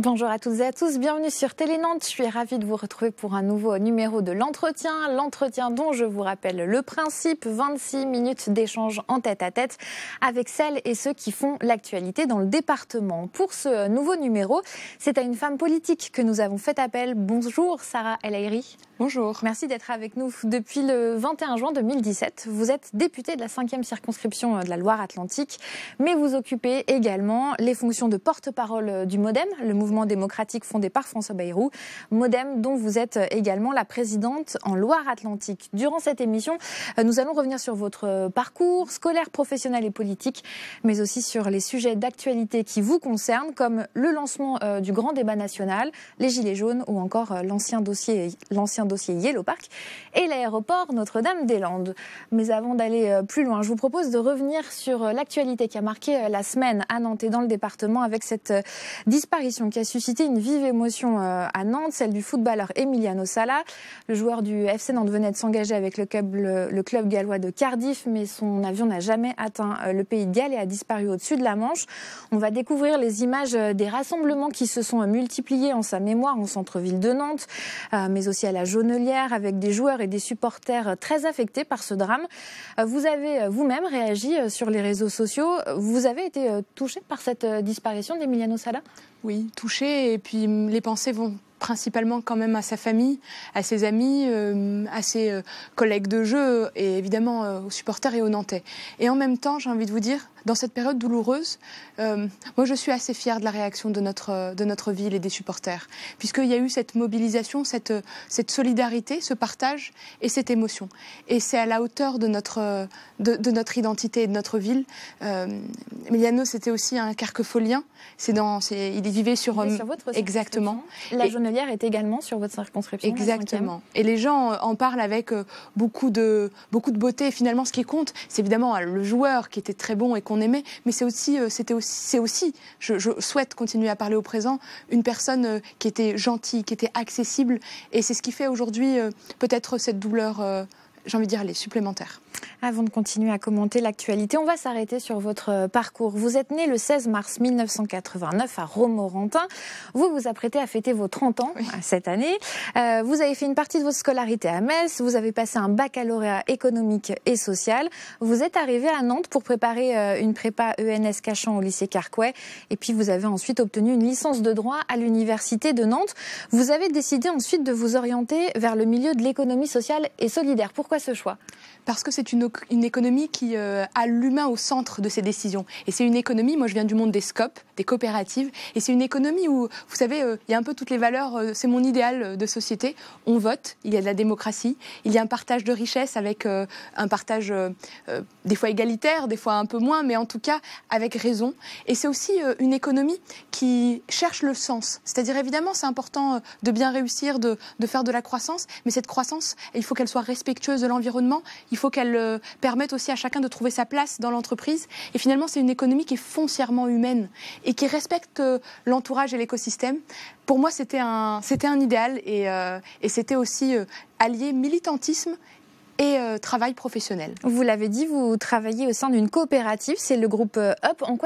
Bonjour à toutes et à tous, bienvenue sur Télé Nantes. Je suis ravie de vous retrouver pour un nouveau numéro de l'entretien. L'entretien dont je vous rappelle le principe, 26 minutes d'échange en tête-à-tête avec celles et ceux qui font l'actualité dans le département. Pour ce nouveau numéro, c'est à une femme politique que nous avons fait appel. Bonjour Sarah El Haïry. Bonjour. Merci d'être avec nous depuis le 21 juin 2017. Vous êtes députée de la 5e circonscription de la Loire-Atlantique, mais vous occupez également les fonctions de porte-parole du MoDem, le mouvement démocratique fondé par François Bayrou. MoDem dont vous êtes également la présidente en Loire-Atlantique. Durant cette émission, nous allons revenir sur votre parcours scolaire, professionnel et politique, mais aussi sur les sujets d'actualité qui vous concernent, comme le lancement du grand débat national, les Gilets jaunes ou encore l'ancien dossier Yellow Park et l'aéroport Notre-Dame-des-Landes. Mais avant d'aller plus loin, je vous propose de revenir sur l'actualité qui a marqué la semaine à Nantes et dans le département avec cette disparition qui a suscité une vive émotion à Nantes, celle du footballeur Emiliano Sala. Le joueur du FC Nantes venait de s'engager avec le club gallois de Cardiff, mais son avion n'a jamais atteint le pays de Galles et a disparu au-dessus de la Manche. On va découvrir les images des rassemblements qui se sont multipliés en sa mémoire en centre-ville de Nantes, mais aussi à la Jonelière, avec des joueurs et des supporters très affectés par ce drame. Vous avez vous-même réagi sur les réseaux sociaux. Vous avez été touché par cette disparition d'Emiliano Sala ? Oui, touché, et puis les pensées vont principalement quand même à sa famille, à ses amis, à ses collègues de jeu et évidemment aux supporters et aux Nantais. Et en même temps, j'ai envie de vous dire, dans cette période douloureuse, moi je suis assez fière de la réaction de notre ville et des supporters, puisqu'il y a eu cette mobilisation, cette solidarité, ce partage et cette émotion. Et c'est à la hauteur de notre identité et de notre ville. Emiliano, c'était aussi un carquefolien. Il vivait sur votre exactement. La Jonelière est également sur votre circonscription. Exactement. Et les gens en parlent avec beaucoup de beauté. Et finalement, ce qui compte, c'est évidemment le joueur qui était très bon et qu'on aimait, mais c'est aussi, je souhaite continuer à parler au présent, une personne qui était gentille, qui était accessible, et c'est ce qui fait aujourd'hui peut-être cette douleur, j'ai envie de dire, elle est supplémentaire. Avant de continuer à commenter l'actualité, on va s'arrêter sur votre parcours. Vous êtes né le 16 mars 1989 à Romorantin. Vous vous apprêtez à fêter vos 30 ans cette année. Vous avez fait une partie de votre scolarité à Metz. Vous avez passé un baccalauréat économique et social. Vous êtes arrivé à Nantes pour préparer une prépa ENS Cachan au lycée Carquois. Et puis vous avez ensuite obtenu une licence de droit à l'université de Nantes. Vous avez décidé ensuite de vous orienter vers le milieu de l'économie sociale et solidaire. Pourquoi ce choix ? Parce que c'est une économie qui a l'humain au centre de ses décisions. Et c'est une économie, moi je viens du monde des SCOP, des coopératives, et c'est une économie où, vous savez, il y a un peu toutes les valeurs, c'est mon idéal de société. On vote, il y a de la démocratie, il y a un partage de richesses avec un partage des fois égalitaire, des fois un peu moins, mais en tout cas avec raison. Et c'est aussi une économie qui cherche le sens. C'est-à-dire évidemment c'est important de bien réussir, de faire de la croissance, mais cette croissance, il faut qu'elle soit respectueuse de l'environnement. Il faut qu'elle permette aussi à chacun de trouver sa place dans l'entreprise. Et finalement, c'est une économie qui est foncièrement humaine et qui respecte l'entourage et l'écosystème. Pour moi, c'était un idéal et c'était aussi allier militantisme et travail professionnel. Vous l'avez dit, vous travaillez au sein d'une coopérative, c'est le groupe UP. En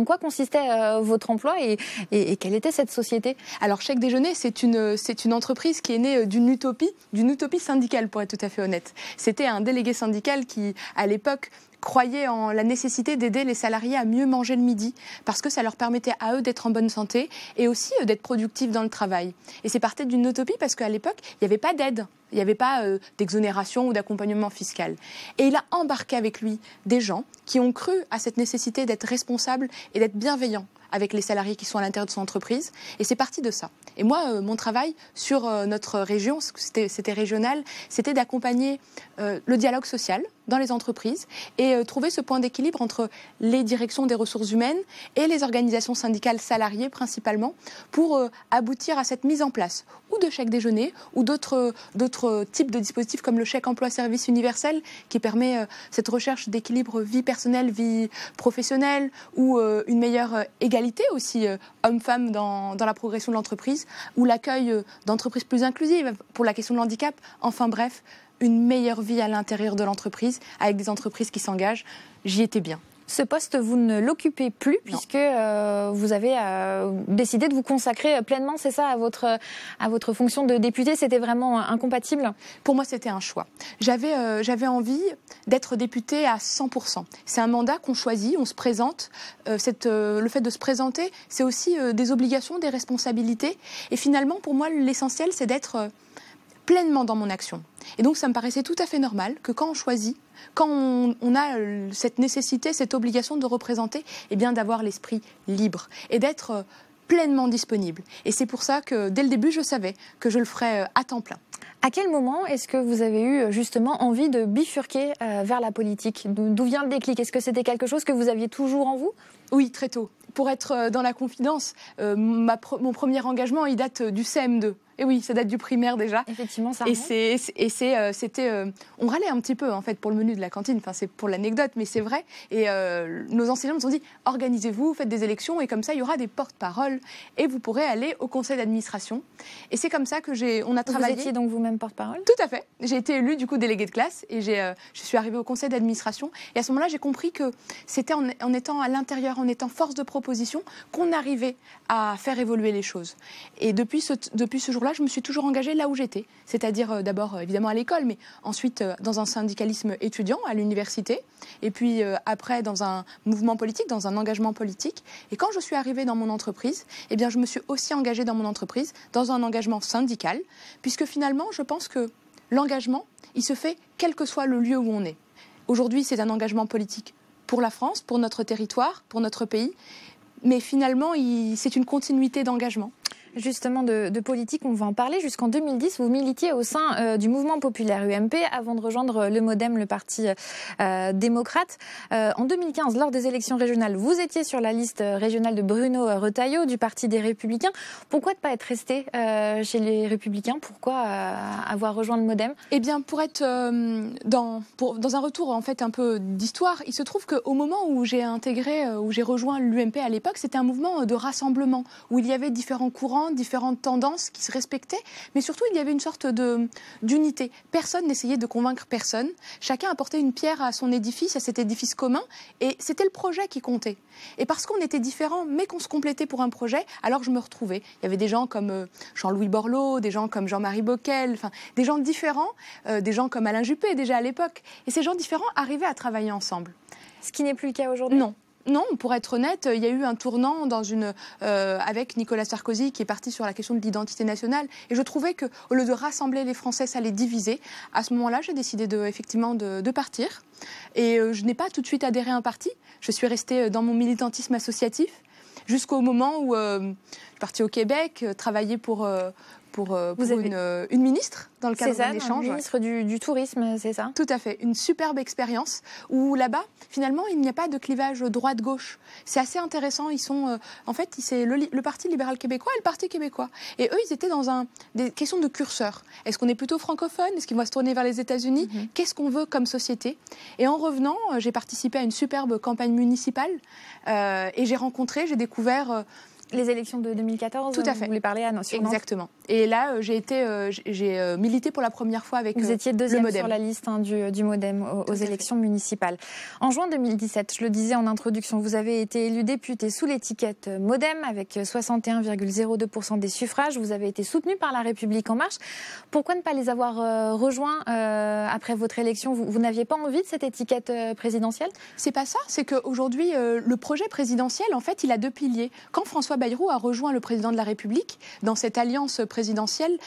quoi consistait votre emploi et quelle était cette société ? Alors, Chèque Déjeuner, c'est une entreprise qui est née d'une utopie syndicale, pour être tout à fait honnête. C'était un délégué syndical qui, à l'époque, croyaient en la nécessité d'aider les salariés à mieux manger le midi parce que ça leur permettait à eux d'être en bonne santé et aussi d'être productifs dans le travail. Et c'est parti d'une utopie parce qu'à l'époque, il n'y avait pas d'aide. Il n'y avait pas d'exonération ou d'accompagnement fiscal. Et il a embarqué avec lui des gens qui ont cru à cette nécessité d'être responsables et d'être bienveillants avec les salariés qui sont à l'intérieur de son entreprise. Et c'est parti de ça. Et moi, mon travail sur notre région, c'était régional, c'était d'accompagner le dialogue social dans les entreprises et trouver ce point d'équilibre entre les directions des ressources humaines et les organisations syndicales salariées principalement pour aboutir à cette mise en place ou de chèque déjeuner ou d'autres types de dispositifs comme le chèque emploi-service universel qui permet cette recherche d'équilibre vie personnelle, vie professionnelle ou une meilleure égalité aussi homme-femme dans la progression de l'entreprise ou l'accueil d'entreprises plus inclusives pour la question de l'handicap. Enfin bref, une meilleure vie à l'intérieur de l'entreprise avec des entreprises qui s'engagent. J'y étais bien. Ce poste, vous ne l'occupez plus puisque vous avez décidé de vous consacrer pleinement, c'est ça, à votre fonction de député. C'était vraiment incompatible? Pour moi, c'était un choix. J'avais envie d'être députée à 100%. C'est un mandat qu'on choisit, on se présente. Le fait de se présenter, c'est aussi des obligations, des responsabilités. Et finalement, pour moi, l'essentiel, c'est d'être pleinement dans mon action. Et donc, ça me paraissait tout à fait normal que quand on choisit, quand on a cette nécessité, cette obligation de représenter, eh bien d'avoir l'esprit libre et d'être pleinement disponible. Et c'est pour ça que, dès le début, je savais que je le ferais à temps plein. À quel moment est-ce que vous avez eu justement envie de bifurquer vers la politique? D'où vient le déclic? Est-ce que c'était quelque chose que vous aviez toujours en vous? Oui, très tôt. Pour être dans la confidence, mon premier engagement, il date du CM2. Et oui, ça date du primaire déjà. Effectivement, ça remonte. Et on râlait un petit peu en fait pour le menu de la cantine. Enfin, c'est pour l'anecdote, mais c'est vrai. Et nos enseignants nous ont dit organisez-vous, faites des élections et comme ça, il y aura des porte-paroles et vous pourrez aller au conseil d'administration. Et c'est comme ça que on a travaillé. Vous étiez donc vous-même porte-parole? Tout à fait. J'ai été élue du coup déléguée de classe et je suis arrivée au conseil d'administration. Et à ce moment-là, j'ai compris que c'était en étant à l'intérieur, en étant force de proposition, qu'on arrivait à faire évoluer les choses. Et depuis ce jour-là, je me suis toujours engagée là où j'étais, c'est-à-dire d'abord évidemment à l'école, mais ensuite dans un syndicalisme étudiant à l'université, et puis après dans un mouvement politique, dans un engagement politique. Et quand je suis arrivée dans mon entreprise, eh bien je me suis aussi engagée dans mon entreprise, dans un engagement syndical, puisque finalement je pense que l'engagement, il se fait quel que soit le lieu où on est. Aujourd'hui, c'est un engagement politique pour la France, pour notre territoire, pour notre pays, mais finalement, c'est une continuité d'engagement. Justement de politique, on va en parler. Jusqu'en 2010, vous militiez au sein du mouvement populaire UMP avant de rejoindre le MoDem, le parti démocrate. En 2015, lors des élections régionales, vous étiez sur la liste régionale de Bruno Retailleau du Parti des Républicains. Pourquoi ne pas être resté chez les Républicains? Pourquoi avoir rejoint le MoDem? Eh bien, pour être dans un retour en fait un peu d'histoire, il se trouve qu'au moment où j'ai rejoint l'UMP à l'époque, c'était un mouvement de rassemblement où il y avait différents courants, différentes tendances qui se respectaient, mais surtout il y avait une sorte d'unité. Personne n'essayait de convaincre personne. Chacun apportait une pierre à son édifice, à cet édifice commun, et c'était le projet qui comptait. Et parce qu'on était différents, mais qu'on se complétait pour un projet, alors je me retrouvais. Il y avait des gens comme Jean-Louis Borloo, des gens comme Jean-Marie Bockel, enfin des gens différents, des gens comme Alain Juppé déjà à l'époque. Et ces gens différents arrivaient à travailler ensemble. Ce qui n'est plus le cas aujourd'hui? Non, pour être honnête, il y a eu un tournant avec Nicolas Sarkozy qui est parti sur la question de l'identité nationale. Et je trouvais qu'au lieu de rassembler les Français, ça les divisait. À ce moment-là, j'ai décidé effectivement de partir. Et je n'ai pas tout de suite adhéré à un parti. Je suis restée dans mon militantisme associatif jusqu'au moment où je suis partie au Québec, travailler pour une ministre dans le cadre d'un échange. Ministre du tourisme, c'est ça? Tout à fait. Une superbe expérience où là-bas, finalement, il n'y a pas de clivage droite-gauche. C'est assez intéressant. Ils sont, en fait, c'est le Parti libéral québécois et le Parti québécois. Et eux, ils étaient dans des questions de curseur. Est-ce qu'on est plutôt francophone? Est-ce qu'ils vont se tourner vers les États-Unis? Qu'est-ce qu'on veut comme société? Et en revenant, j'ai participé à une superbe campagne municipale et j'ai découvert... Les élections de 2014, tout à fait. Vous voulez parler à Nantes? Exactement. Et là, j'ai milité pour la première fois avec le MoDem. Vous étiez deuxième sur la liste du MoDem aux élections municipales. En juin 2017, je le disais en introduction, vous avez été élu député sous l'étiquette MoDem avec 61,02% des suffrages. Vous avez été soutenu par La République En Marche. Pourquoi ne pas les avoir rejoints après votre élection? Vous n'aviez pas envie de cette étiquette présidentielle? C'est pas ça. C'est qu'aujourd'hui, le projet présidentiel, en fait, il a deux piliers. Quand François Bayrou a rejoint le président de la République dans cette alliance présidentielle,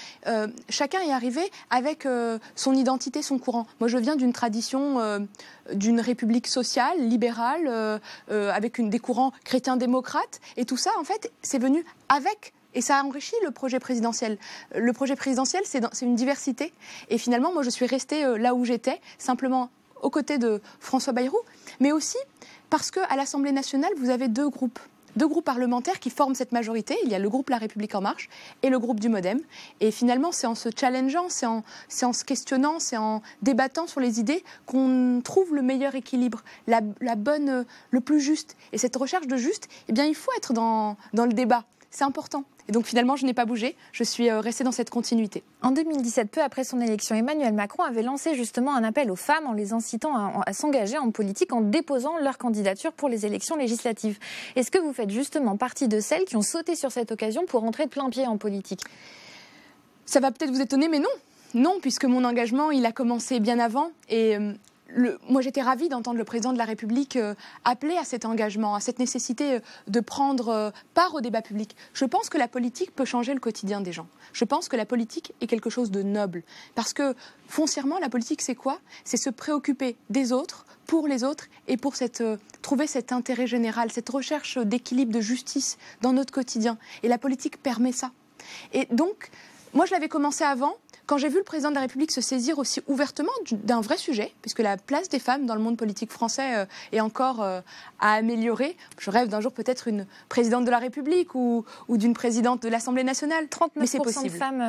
chacun est arrivé avec son identité, son courant. Moi, je viens d'une tradition d'une république sociale, libérale, avec des courants chrétiens-démocrates. Et tout ça, en fait, c'est venu avec. Et ça a enrichi le projet présidentiel. Le projet présidentiel, c'est une diversité. Et finalement, moi, je suis restée là où j'étais, simplement aux côtés de François Bayrou, mais aussi parce qu'à l'Assemblée nationale, vous avez deux groupes parlementaires qui forment cette majorité. Il y a le groupe La République En Marche et le groupe du MoDem. Et finalement, c'est en se challengeant, c'est en se questionnant, c'est en débattant sur les idées qu'on trouve le meilleur équilibre, le plus juste. Et cette recherche de juste, eh bien, il faut être dans le débat. c'est important. Et donc finalement, je n'ai pas bougé, je suis restée dans cette continuité. En 2017, peu après son élection, Emmanuel Macron avait lancé justement un appel aux femmes en les incitant à s'engager en politique en déposant leur candidature pour les élections législatives. Est-ce que vous faites justement partie de celles qui ont sauté sur cette occasion pour entrer de plein pied en politique ? Ça va peut-être vous étonner, mais non. Non, puisque mon engagement, il a commencé bien avant. Et moi, j'étais ravie d'entendre le président de la République appeler à cet engagement, à cette nécessité de prendre part au débat public. Je pense que la politique peut changer le quotidien des gens. Je pense que la politique est quelque chose de noble. Parce que, foncièrement, la politique, c'est quoi ? C'est se préoccuper des autres, pour les autres, et pour trouver cet intérêt général, cette recherche d'équilibre, de justice dans notre quotidien. Et la politique permet ça. Et donc, moi, je l'avais commencé avant. Quand j'ai vu le président de la République se saisir aussi ouvertement d'un vrai sujet, puisque la place des femmes dans le monde politique français est encore à améliorer. Je rêve d'un jour peut-être une présidente de la République ou d'une présidente de l'Assemblée nationale. 39% de femmes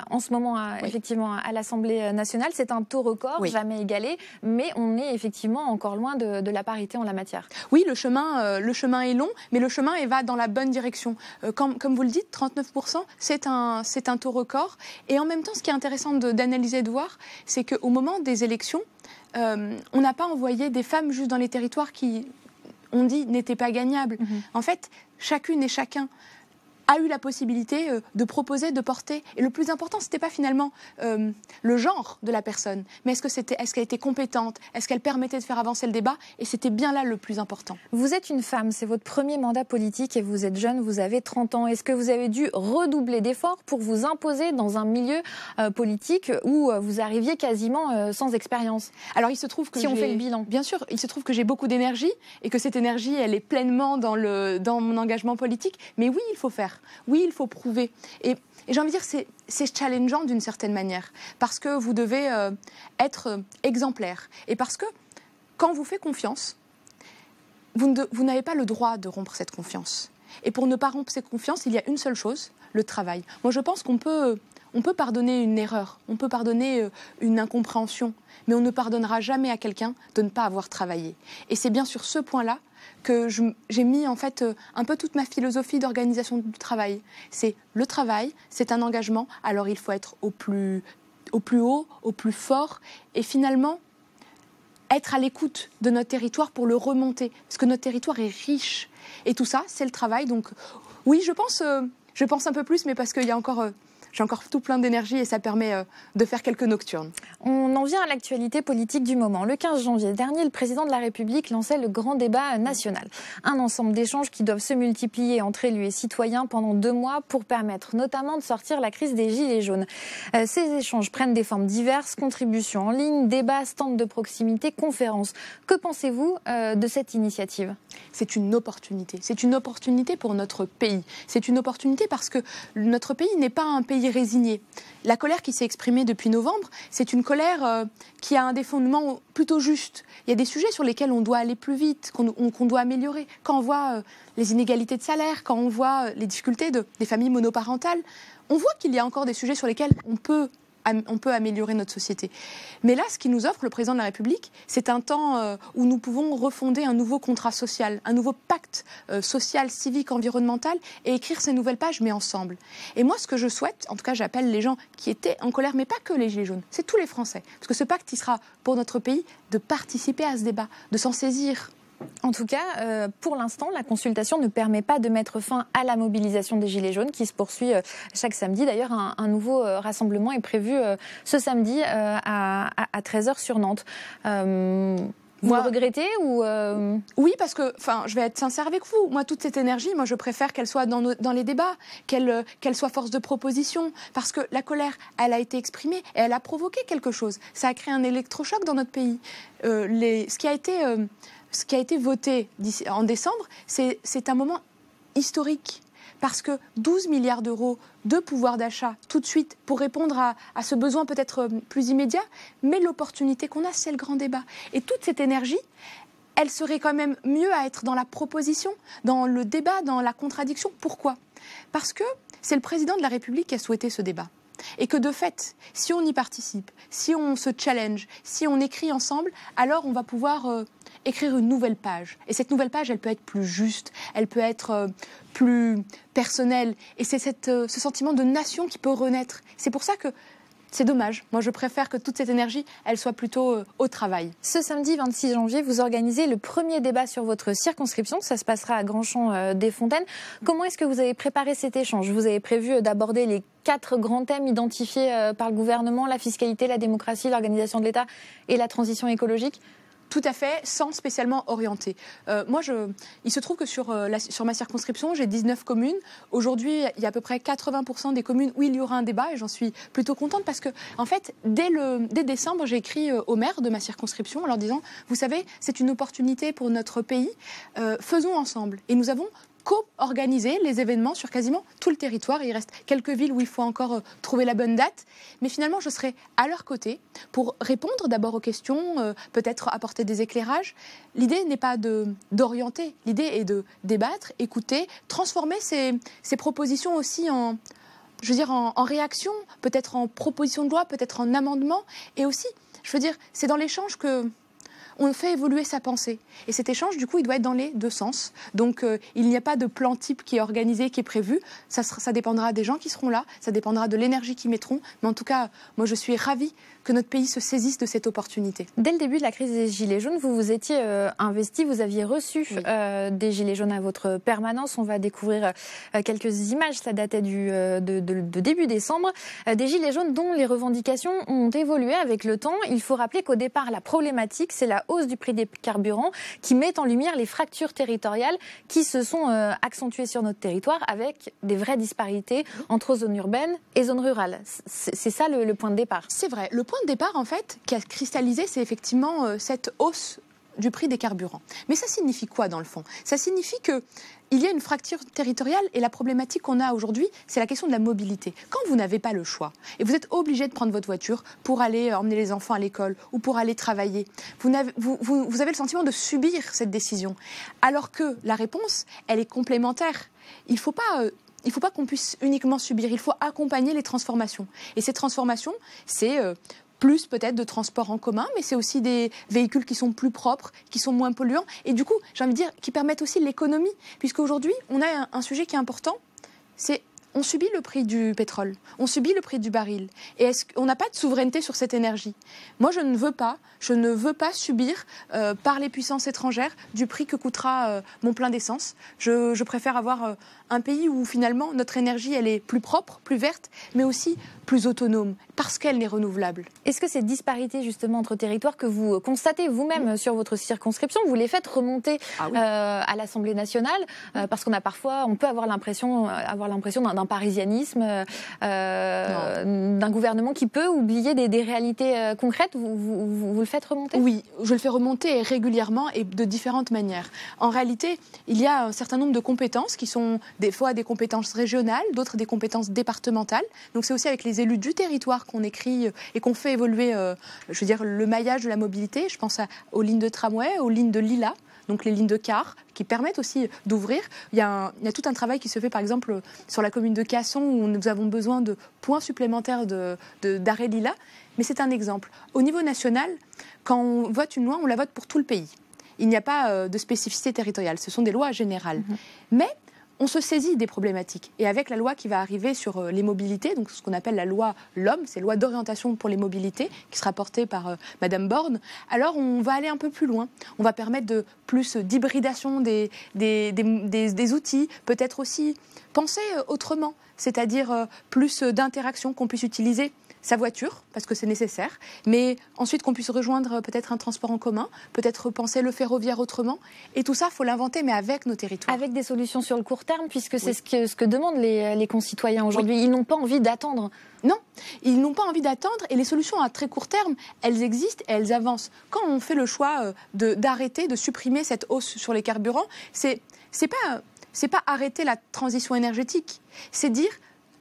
en ce moment effectivement à l'Assemblée nationale. C'est un taux record, jamais égalé, mais on est effectivement encore loin de la parité en la matière. Oui, le chemin est long, mais le chemin va dans la bonne direction. Comme vous le dites, 39%, c'est un taux record. Et en même temps, ce qui est intéressant d'analyser et de voir, c'est qu'au moment des élections, on n'a pas envoyé des femmes juste dans les territoires qui, on dit, n'étaient pas gagnables. En fait, chacune et chacun a eu la possibilité de proposer, de porter. Et le plus important, ce n'était pas finalement le genre de la personne, mais est-ce qu'elle était compétente, est-ce qu'elle permettait de faire avancer le débat, et c'était bien là le plus important. Vous êtes une femme, c'est votre premier mandat politique et vous êtes jeune, vous avez 30 ans. Est-ce que vous avez dû redoubler d'efforts pour vous imposer dans un milieu politique où vous arriviez quasiment sans expérience ? Alors il se trouve que on fait le bilan. Bien sûr, il se trouve que j'ai beaucoup d'énergie et que cette énergie, elle est pleinement dans mon engagement politique. Mais oui, il faut faire. Oui, il faut prouver. Et j'ai envie de dire, c'est challengeant d'une certaine manière, parce que vous devez être exemplaire. Et parce que quand on vous fait confiance, vous n'avez pas le droit de rompre cette confiance. Et pour ne pas rompre cette confiance, il y a une seule chose, le travail. Moi, je pense qu'on peut pardonner une erreur, on peut pardonner une incompréhension, mais on ne pardonnera jamais à quelqu'un de ne pas avoir travaillé. Et c'est bien sur ce point-là que j'ai mis en fait un peu toute ma philosophie d'organisation du travail. C'est le travail, c'est un engagement, alors il faut être au plus haut, au plus fort, et finalement être à l'écoute de notre territoire pour le remonter, parce que notre territoire est riche. Et tout ça, c'est le travail. Donc oui, je pense un peu plus, mais parce qu'il y a encore... J'ai encore tout plein d'énergie et ça permet de faire quelques nocturnes. On en vient à l'actualité politique du moment. Le 15 janvier dernier, le président de la République lançait le grand débat national. Un ensemble d'échanges qui doivent se multiplier entre élus et citoyens pendant 2 mois pour permettre notamment de sortir la crise des Gilets jaunes. Ces échanges prennent des formes diverses, contributions en ligne, débats, stands de proximité, conférences. Que pensez-vous de cette initiative ? C'est une opportunité. C'est une opportunité pour notre pays. C'est une opportunité parce que notre pays n'est pas un pays résigné. La colère qui s'est exprimée depuis novembre, c'est une colère qui a des fondements plutôt justes. Il y a des sujets sur lesquels on doit aller plus vite, qu'on doit améliorer. Quand on voit les inégalités de salaire, quand on voit les difficultés des familles monoparentales, on voit qu'il y a encore des sujets sur lesquels on peut améliorer notre société. Mais là, ce qui nous offre le président de la République, c'est un temps où nous pouvons refonder un nouveau contrat social, un nouveau pacte social, civique, environnemental, et écrire ces nouvelles pages, mais ensemble. Et moi, ce que je souhaite, en tout cas, j'appelle les gens qui étaient en colère, mais pas que les Gilets jaunes, c'est tous les Français. Parce que ce pacte, il sera pour notre pays de participer à ce débat, de s'en saisir. En tout cas, pour l'instant, la consultation ne permet pas de mettre fin à la mobilisation des Gilets jaunes qui se poursuit chaque samedi. D'ailleurs, un nouveau rassemblement est prévu ce samedi à 13h sur Nantes. Vous le regrettez ou Oui, parce que, je vais être sincère avec vous. Moi, toute cette énergie, je préfère qu'elle soit dans les débats, qu'elle soit force de proposition. Parce que la colère, elle a été exprimée et elle a provoqué quelque chose. Ça a créé un électrochoc dans notre pays. Ce qui a été voté en décembre, c'est un moment historique. Parce que 12 milliards d'euros de pouvoir d'achat tout de suite pour répondre à ce besoin peut-être plus immédiat, mais l'opportunité qu'on a, c'est le grand débat. Et toute cette énergie, elle serait quand même mieux à être dans la proposition, dans le débat, dans la contradiction. Pourquoi ? Parce que c'est le président de la République qui a souhaité ce débat. Et que de fait, si on y participe, si on se challenge, si on écrit ensemble, alors on va pouvoir écrire une nouvelle page. Et cette nouvelle page, elle peut être plus juste, elle peut être plus personnelle. Et c'est ce sentiment de nation qui peut renaître. C'est pour ça que c'est dommage. Moi, je préfère que toute cette énergie, elle soit plutôt au travail. Ce samedi 26 janvier, vous organisez le premier débat sur votre circonscription. Ça se passera à Grandchamp-des-Fontaines. Comment est-ce que vous avez préparé cet échange? Vous avez prévu d'aborder les 4 grands thèmes identifiés par le gouvernement, la fiscalité, la démocratie, l'organisation de l'État et la transition écologique? Tout à fait, sans spécialement orienter. Il se trouve que sur ma circonscription, j'ai 19 communes. Aujourd'hui, il y a à peu près 80% des communes où il y aura un débat et j'en suis plutôt contente parce que, en fait, dès décembre, j'ai écrit au maire de ma circonscription en leur disant, vous savez, c'est une opportunité pour notre pays, faisons ensemble. Et nous avons co-organiser les événements sur quasiment tout le territoire. Il reste quelques villes où il faut encore trouver la bonne date. Mais finalement, je serai à leur côté pour répondre d'abord aux questions, peut-être apporter des éclairages. L'idée n'est pas d'orienter, l'idée est de débattre, écouter, transformer ces propositions aussi en réaction, peut-être en proposition de loi, peut-être en amendement. Et aussi, je veux dire, c'est dans l'échange que on fait évoluer sa pensée. Et cet échange, du coup, il doit être dans les deux sens. Donc, il n'y a pas de plan type qui est organisé, qui est prévu. Ça dépendra des gens qui seront là, ça dépendra de l'énergie qu'ils mettront. Mais en tout cas, moi, je suis ravie que notre pays se saisisse de cette opportunité. Dès le début de la crise des Gilets jaunes, vous vous étiez investi, vous aviez reçu des Gilets jaunes à votre permanence. On va découvrir quelques images, ça datait de début décembre. Des Gilets jaunes dont les revendications ont évolué avec le temps. Il faut rappeler qu'au départ, la problématique, c'est la hausse du prix des carburants qui met en lumière les fractures territoriales qui se sont accentuées sur notre territoire avec des vraies disparités entre zones urbaines et zones rurales. C'est ça le point de départ. C'est vrai. Le point de départ, en fait, qui a cristallisé, c'est effectivement cette hausse du prix des carburants. Mais ça signifie quoi, dans le fond? Ça signifie qu'il y a une fracture territoriale et la problématique qu'on a aujourd'hui, c'est la question de la mobilité. Quand vous n'avez pas le choix et vous êtes obligé de prendre votre voiture pour aller emmener les enfants à l'école ou pour aller travailler, vous avez le sentiment de subir cette décision. Alors que la réponse, elle est complémentaire. Il ne faut pas qu'on puisse uniquement subir, il faut accompagner les transformations. Et ces transformations, c'est plus peut-être de transports en commun, mais c'est aussi des véhicules qui sont plus propres, qui sont moins polluants, et du coup, j'ai envie de dire, qui permettent aussi l'économie, puisqu'aujourd'hui, on a un sujet qui est important, c'est on subit le prix du pétrole, on subit le prix du baril. Et est-ce qu'on n'a pas de souveraineté sur cette énergie? Moi, je ne veux pas subir par les puissances étrangères du prix que coûtera mon plein d'essence. Je préfère avoir un pays où finalement notre énergie, elle est plus propre, plus verte, mais aussi plus autonome, parce qu'elle est renouvelable. Est-ce que ces disparités justement entre territoires que vous constatez vous-même sur votre circonscription, vous les faites remonter à l'Assemblée nationale, parce on peut avoir l'impression d'un parisianisme, d'un gouvernement qui peut oublier des réalités concrètes. Vous le faites remonter? Oui, je le fais remonter régulièrement et de différentes manières. En réalité, il y a un certain nombre de compétences qui sont des fois des compétences régionales, d'autres des compétences départementales. Donc c'est aussi avec les élus du territoire qu'on écrit et qu'on fait évoluer le maillage de la mobilité. Je pense aux lignes de tramway, aux lignes de Lila, donc les lignes de car, qui permettent aussi d'ouvrir. Il y a tout un travail qui se fait, par exemple, sur la commune de Casson, où nous avons besoin de points supplémentaires d'arrêt Lila. Mais c'est un exemple. Au niveau national, quand on vote une loi, on la vote pour tout le pays. Il n'y a pas de spécificité territoriale. Ce sont des lois générales. Mais on se saisit des problématiques. Et avec la loi qui va arriver sur les mobilités, donc ce qu'on appelle la loi LOM, c'est loi d'orientation pour les mobilités, qui sera portée par Madame Borne, alors on va aller un peu plus loin. On va permettre plus d'hybridation des outils, peut-être aussi penser autrement, c'est-à-dire plus d'interaction, qu'on puisse utiliser sa voiture, parce que c'est nécessaire, mais ensuite qu'on puisse rejoindre peut-être un transport en commun, peut-être repenser le ferroviaire autrement. Et tout ça, il faut l'inventer, mais avec nos territoires. Avec des solutions sur le court terme, puisque c'est ce que demandent les concitoyens aujourd'hui. Ils n'ont pas envie d'attendre. Non, ils n'ont pas envie d'attendre, et les solutions à très court terme, elles existent et elles avancent. Quand on fait le choix d'arrêter, de supprimer cette hausse sur les carburants, c'est pas arrêter la transition énergétique, c'est dire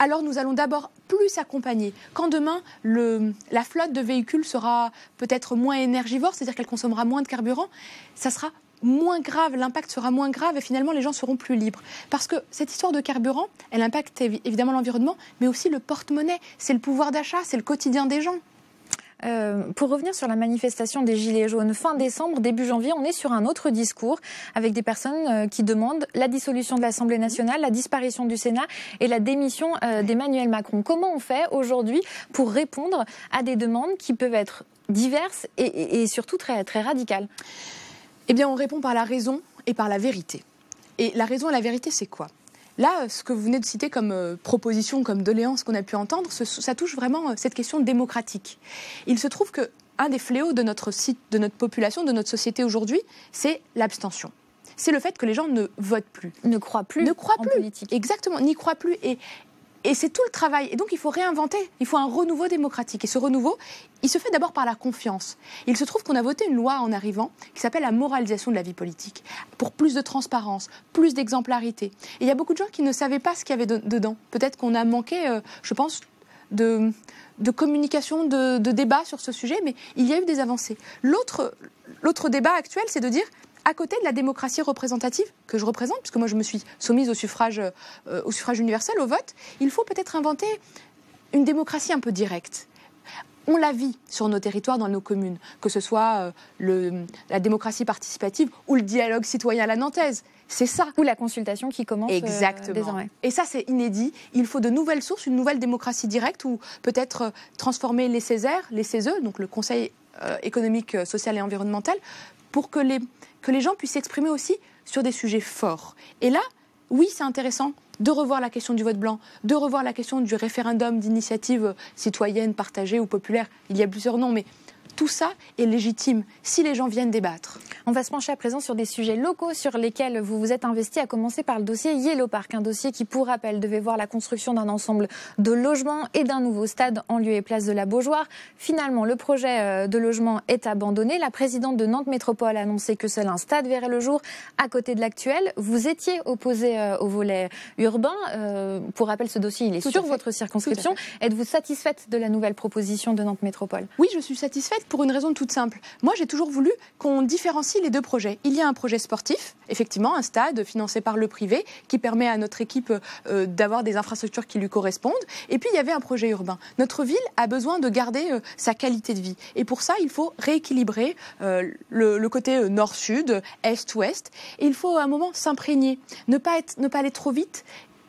alors nous allons d'abord plus accompagner. Quand demain, la flotte de véhicules sera peut-être moins énergivore, c'est-à-dire qu'elle consommera moins de carburant, ça sera moins grave, l'impact sera moins grave et finalement les gens seront plus libres. Parce que cette histoire de carburant, elle impacte évidemment l'environnement, mais aussi le porte-monnaie. C'est le pouvoir d'achat, c'est le quotidien des gens. Pour revenir sur la manifestation des Gilets jaunes, fin décembre, début janvier, on est sur un autre discours avec des personnes qui demandent la dissolution de l'Assemblée nationale, la disparition du Sénat et la démission d'Emmanuel Macron. Comment on fait aujourd'hui pour répondre à des demandes qui peuvent être diverses et surtout très, très radicales? Eh bien, on répond par la raison et par la vérité. Et la raison et la vérité, c'est quoi? Là, ce que vous venez de citer comme proposition, comme doléance qu'on a pu entendre, ça touche vraiment cette question démocratique. Il se trouve qu'un des fléaux de notre population, de notre société aujourd'hui, c'est l'abstention. C'est le fait que les gens ne votent plus. Ne croient plus en politique. Exactement, n'y croient plus. Et c'est tout le travail. Et donc, il faut réinventer. Il faut un renouveau démocratique. Et ce renouveau, il se fait d'abord par la confiance. Il se trouve qu'on a voté une loi en arrivant qui s'appelle la moralisation de la vie politique, pour plus de transparence, plus d'exemplarité. Et il y a beaucoup de gens qui ne savaient pas ce qu'il y avait dedans. Peut-être qu'on a manqué, je pense, de communication, de débat sur ce sujet, mais il y a eu des avancées. L'autre débat actuel, c'est de dire, à côté de la démocratie représentative que je représente, puisque moi je me suis soumise au suffrage universel, au vote, il faut peut-être inventer une démocratie un peu directe. On la vit sur nos territoires, dans nos communes, que ce soit la démocratie participative ou le dialogue citoyen à la nantaise. C'est ça. Ou la consultation qui commence désormais. Et ça, c'est inédit. Il faut de nouvelles sources, une nouvelle démocratie directe, ou peut-être transformer les CESER, les CESE, donc le Conseil économique, social et environnemental, pour que les gens puissent s'exprimer aussi sur des sujets forts. Et là, oui, c'est intéressant de revoir la question du vote blanc, de revoir la question du référendum d'initiative citoyenne, partagée ou populaire. Il y a plusieurs noms, mais tout ça est légitime si les gens viennent débattre. On va se pencher à présent sur des sujets locaux sur lesquels vous vous êtes investi, à commencer par le dossier Yellow Park, un dossier qui, pour rappel, devait voir la construction d'un ensemble de logements et d'un nouveau stade en lieu et place de la Beaujoire. Finalement, le projet de logement est abandonné. La présidente de Nantes Métropole a annoncé que seul un stade verrait le jour à côté de l'actuel. Vous étiez opposé au volet urbain. Pour rappel, ce dossier, il est sur votre circonscription. Êtes-vous satisfaite de la nouvelle proposition de Nantes Métropole? Oui, je suis satisfaite pour une raison toute simple. Moi, j'ai toujours voulu qu'on différencie les deux projets. Il y a un projet sportif, effectivement, un stade financé par le privé qui permet à notre équipe d'avoir des infrastructures qui lui correspondent. Et puis, il y avait un projet urbain. Notre ville a besoin de garder sa qualité de vie. Et pour ça, il faut rééquilibrer le côté nord-sud, est-ouest. Et il faut à un moment s'imprégner, ne pas aller trop vite.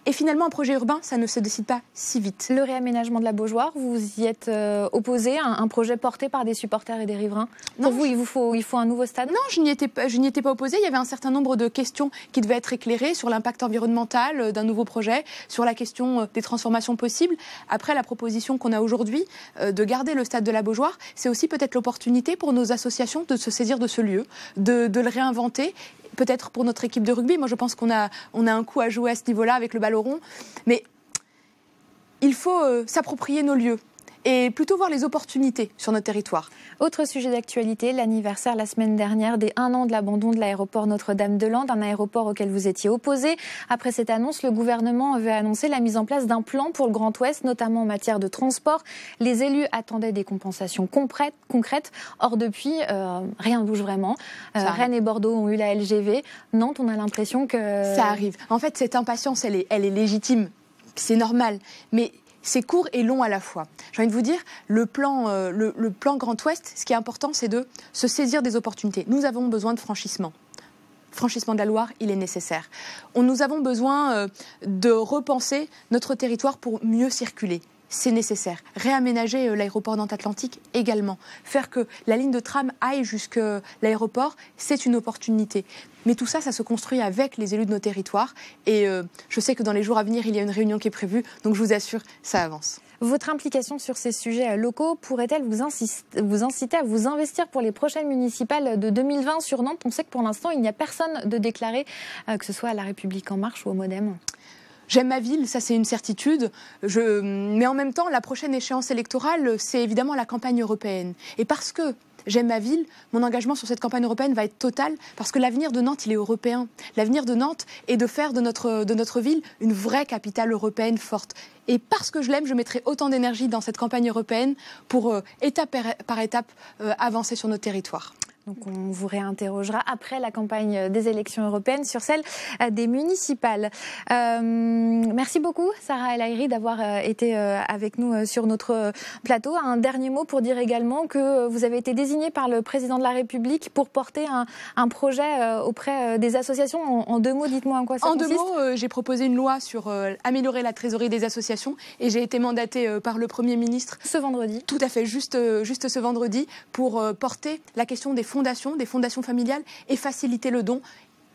Et finalement, un projet urbain, ça ne se décide pas si vite. Le réaménagement de la Beaujoire, vous y êtes opposé à un projet porté par des supporters et des riverains? Pour vous, il faut un nouveau stade? Non, je n'y étais pas opposée. Il y avait un certain nombre de questions qui devaient être éclairées sur l'impact environnemental d'un nouveau projet, sur la question des transformations possibles. Après, la proposition qu'on a aujourd'hui de garder le stade de la Beaujoire, c'est aussi peut-être l'opportunité pour nos associations de se saisir de ce lieu, de le réinventer. Peut-être pour notre équipe de rugby, moi je pense qu'on a un coup à jouer à ce niveau-là avec le ballon rond, mais il faut s'approprier nos lieux et plutôt voir les opportunités sur notre territoire. Autre sujet d'actualité, l'anniversaire la semaine dernière des 1 an de l'abandon de l'aéroport Notre-Dame-de-Lande, un aéroport auquel vous étiez opposé. Après cette annonce, le gouvernement avait annoncé la mise en place d'un plan pour le Grand Ouest, notamment en matière de transport. Les élus attendaient des compensations concrètes. Or, depuis, rien ne bouge vraiment. Rennes et Bordeaux ont eu la LGV. Nantes, on a l'impression que... Ça arrive. En fait, cette impatience, elle est légitime. C'est normal. Mais... c'est court et long à la fois. J'ai envie de vous dire, le plan Grand Ouest, ce qui est important, c'est de se saisir des opportunités. Nous avons besoin de franchissement. Franchissement de la Loire, il est nécessaire. Nous avons besoin de repenser notre territoire pour mieux circuler. C'est nécessaire. Réaménager l'aéroport Nantes-Atlantique également. Faire que la ligne de tram aille jusqu'à l'aéroport, c'est une opportunité. Mais tout ça, ça se construit avec les élus de nos territoires. Et je sais que dans les jours à venir, il y a une réunion qui est prévue. Donc je vous assure, ça avance. Votre implication sur ces sujets locaux pourrait-elle vous inciter à vous investir pour les prochaines municipales de 2020 sur Nantes? On sait que pour l'instant, il n'y a personne de déclaré, que ce soit à La République En Marche ou au MoDem. J'aime ma ville, ça c'est une certitude, mais en même temps, la prochaine échéance électorale, c'est évidemment la campagne européenne. Et parce que j'aime ma ville, mon engagement sur cette campagne européenne va être total, parce que l'avenir de Nantes, il est européen. L'avenir de Nantes est de faire de notre ville une vraie capitale européenne forte. Et parce que je l'aime, je mettrai autant d'énergie dans cette campagne européenne pour, étape par étape, avancer sur notre territoire. Donc on vous réinterrogera après la campagne des élections européennes sur celle des municipales. Merci beaucoup Sarah El Haïry d'avoir été avec nous sur notre plateau. Un dernier mot pour dire également que vous avez été désignée par le président de la République pour porter un projet auprès des associations. En 2 mots, dites-moi en quoi ça consiste. En 2 mots, j'ai proposé une loi sur améliorer la trésorerie des associations et j'ai été mandatée par le Premier ministre. Ce vendredi. Tout à fait, juste ce vendredi, pour porter la question des fondations familiales et faciliter le don.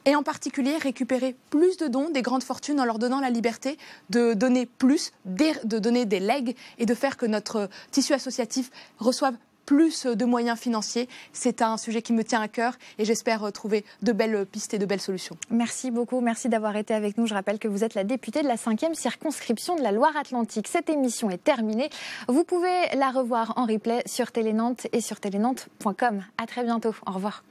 Et en particulier, récupérer plus de dons des grandes fortunes en leur donnant la liberté de donner plus, de donner des legs et de faire que notre tissu associatif reçoive plus de moyens financiers. C'est un sujet qui me tient à cœur et j'espère trouver de belles pistes et de belles solutions. Merci beaucoup, merci d'avoir été avec nous. Je rappelle que vous êtes la députée de la 5e circonscription de la Loire-Atlantique. Cette émission est terminée. Vous pouvez la revoir en replay sur Télé Nantes et sur telenantes.com. À très bientôt. Au revoir.